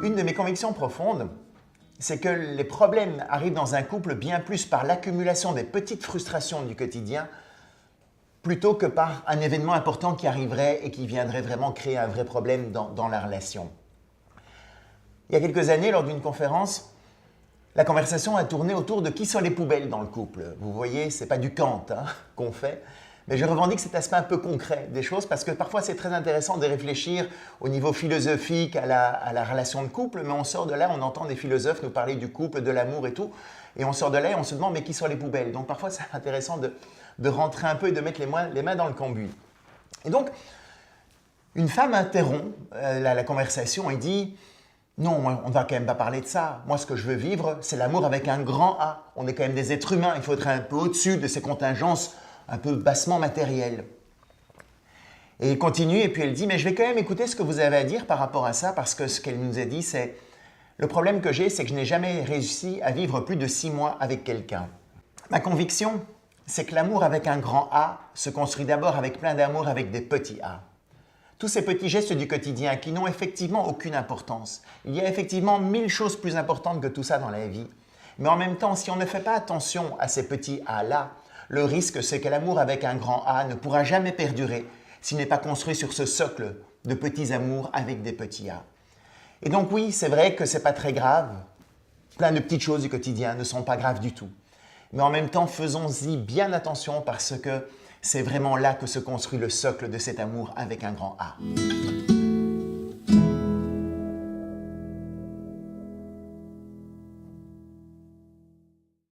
Une de mes convictions profondes, c'est que les problèmes arrivent dans un couple bien plus par l'accumulation des petites frustrations du quotidien plutôt que par un événement important qui arriverait et qui viendrait vraiment créer un vrai problème dans la relation. Il y a quelques années, lors d'une conférence, la conversation a tourné autour de qui sont les poubelles dans le couple. Vous voyez, ce n'est pas du Kant qu'on fait, mais je revendique cet aspect un peu concret des choses parce que parfois c'est très intéressant de réfléchir au niveau philosophique à la relation de couple, mais on sort de là, on entend des philosophes nous parler du couple, de l'amour et tout, et on sort de là et on se demande mais qui sont les poubelles? Donc parfois c'est intéressant de rentrer un peu et de mettre les mains dans le cambouis. Et donc, une femme interrompt la conversation et dit « Non, on ne va quand même pas parler de ça. Moi, ce que je veux vivre, c'est l'amour avec un grand A. On est quand même des êtres humains, il faudrait un peu au-dessus de ces contingences un peu bassement matérielles. » Et elle continue et puis elle dit « Mais je vais quand même écouter ce que vous avez à dire par rapport à ça parce que ce qu'elle nous a dit, c'est « Le problème que j'ai, c'est que je n'ai jamais réussi à vivre plus de 6 mois avec quelqu'un. Ma conviction, c'est que l'amour avec un grand A se construit d'abord avec plein d'amour avec des petits A. Tous ces petits gestes du quotidien qui n'ont effectivement aucune importance. Il y a effectivement 1000 choses plus importantes que tout ça dans la vie. Mais en même temps, si on ne fait pas attention à ces petits A-là, le risque, c'est que l'amour avec un grand A ne pourra jamais perdurer s'il n'est pas construit sur ce socle de petits amours avec des petits A. Et donc oui, c'est vrai que ce n'est pas très grave. Plein de petites choses du quotidien ne sont pas graves du tout. Mais en même temps, faisons-y bien attention parce que c'est vraiment là que se construit le socle de cet amour avec un grand A.